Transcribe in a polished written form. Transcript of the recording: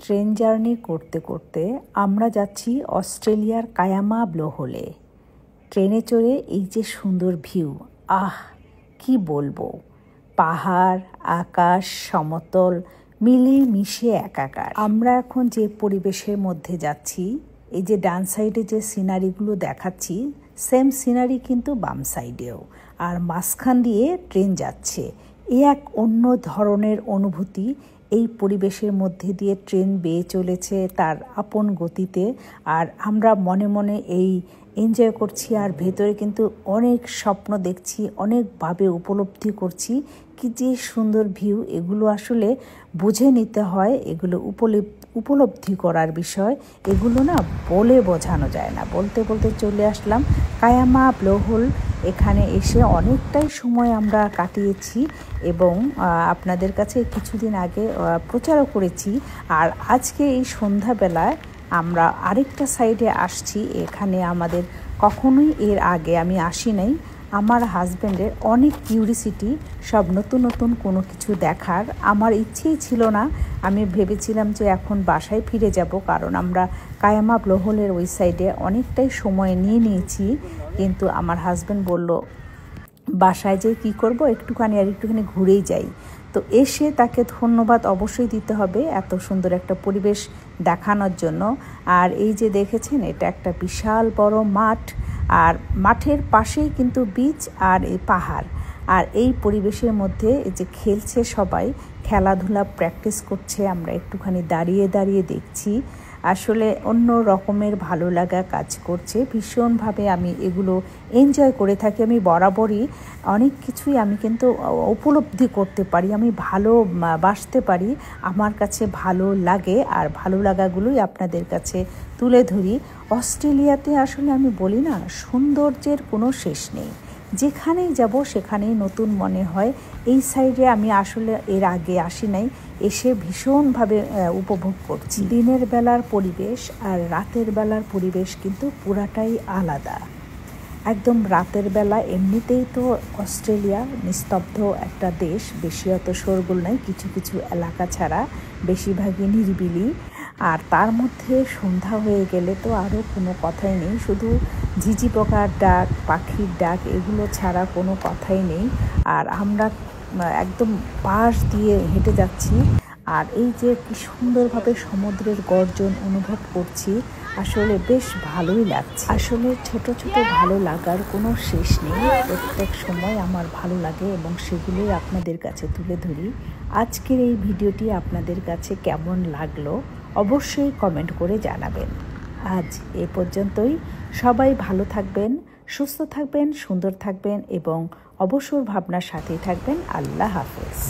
Train journey করতে করতে আমরা যাচ্ছি অস্ট্রেলিয়ার কায়ামা ব্লোহোলে। ট্রেনে চড়ে এই যে সুন্দর ভিউ, কি বলবো, পাহাড়, আকাশ, সমতল মিলে মিশে একাকার। আমরা এখন যে পরিবেশের মধ্যে যাচ্ছি, এই যে ডান সাইডে যে সিনারিগুলো দেখাচ্ছি, সেম সিনারি কিন্তু বাম সাইডেও, আর মাঝখান দিয়ে ট্রেন যাচ্ছে। এক অন্য ধরনের অনুভূতি। এই পরিবেশের মধ্যে দিয়ে ট্রেন বেয়ে চলেছে তার আপন গতিতে, আর আমরা মনে মনে এই এনজয় করছি। আর ভেতরে কিন্তু অনেক স্বপ্ন দেখছি, অনেকভাবে উপলব্ধি করছি কি যে সুন্দর ভিউ। এগুলো আসলে বুঝে নিতে হয়, এগুলো উপলব্ধি করার বিষয়। এগুলো না বলে বোঝানো যায় না। বলতে বলতে চলে আসলাম কায়ামা ব্লোহোল। এখানে এসে অনেকটাই সময় আমরা কাটিয়েছি এবং আপনাদের কাছে কিছুদিন আগে প্রচারও করেছি। আর আজকে এই সন্ধ্যাবেলায় আমরা আরেকটা সাইডে আসছি। এখানে আমাদের কখনোই এর আগে আমি আসি নাই। আমার হাজব্যান্ডের অনেক কিউরিসিটি, সব নতুন নতুন কোনো কিছু দেখার। আমার ইচ্ছেই ছিল না, আমি ভেবেছিলাম যে এখন বাসায় ফিরে যাব, কারণ আমরা কায়ামা ব্লোহোলের ওই সাইডে অনেকটাই সময় নিয়ে নিয়েছি। কিন্তু আমার হাজব্যান্ড বলল, বাসায় যে কি করব, একটুখানি ঘুরেই যাই। তো এসে তাকে ধন্যবাদ অবশ্যই দিতে হবে এত সুন্দর একটা পরিবেশ দেখানোর জন্য। আর এই যে দেখেছেন, এটা একটা বিশাল বড় মাঠ, আর মাঠের পাশেই কিন্তু বিচ আর এই পাহাড়। আর এই পরিবেশের মধ্যে এই যে খেলছে সবাই, খেলাধুলা প্র্যাকটিস করছে, আমরা একটুখানি দাঁড়িয়ে দাঁড়িয়ে দেখছি। আসলে অন্য রকমের ভালো লাগা কাজ করছে ভীষণভাবে। আমি এগুলো এনজয় করে থাকি। আমি বরাবরই অনেক কিছুই আমি কিন্তু উপলব্ধি করতে পারি, আমি ভালোবাসতে পারি, আমার কাছে ভালো লাগে, আর ভালো লাগাগুলোই আপনাদের কাছে তুলে ধরি। অস্ট্রেলিয়াতে আসলে আমি বলি না, সৌন্দর্যের কোনো শেষ নেই। যেখানেই যাব সেখানেই নতুন মনে হয়। এই সাইডে আমি আসলে এর আগে আসি নাই, এসে ভীষণভাবে উপভোগ করছি। দিনের বেলার পরিবেশ আর রাতের বেলার পরিবেশ কিন্তু পুরাটাই আলাদা। একদম রাতের বেলা এমনিতেই তো অস্ট্রেলিয়া নিস্তব্ধ একটা দেশ, বেশি অত শোরগোল নাই, কিছু কিছু এলাকা ছাড়া বেশিরভাগই নিরিবিলি। আর তার মধ্যে সন্ধ্যা হয়ে গেলে তো আরও কোনো কথাই নেই, শুধু ঝিঝি পোকার ডাক, পাখির ডাক, এগুলো ছাড়া কোনো কথাই নেই। আর আমরা একদম পাশ দিয়ে হেঁটে যাচ্ছি, আর এই যে কি সুন্দরভাবে সমুদ্রের গর্জন অনুভব করছি, আসলে বেশ ভালোই লাগছে। আসলে ছোট ছোট ভালো লাগার কোনো শেষ নেই। প্রত্যেক সময় আমার ভালো লাগে এবং সেগুলোই আপনাদের কাছে তুলে ধরি। আজকের এই ভিডিওটি আপনাদের কাছে কেমন লাগলো অবশ্যই কমেন্ট করে জানাবেন। আজ এ পর্যন্তই। সবাই ভালো থাকবেন, সুস্থ থাকবেন, সুন্দর থাকবেন এবং অবসর ভাবনার সাথেই থাকবেন। আল্লাহ হাফেজ।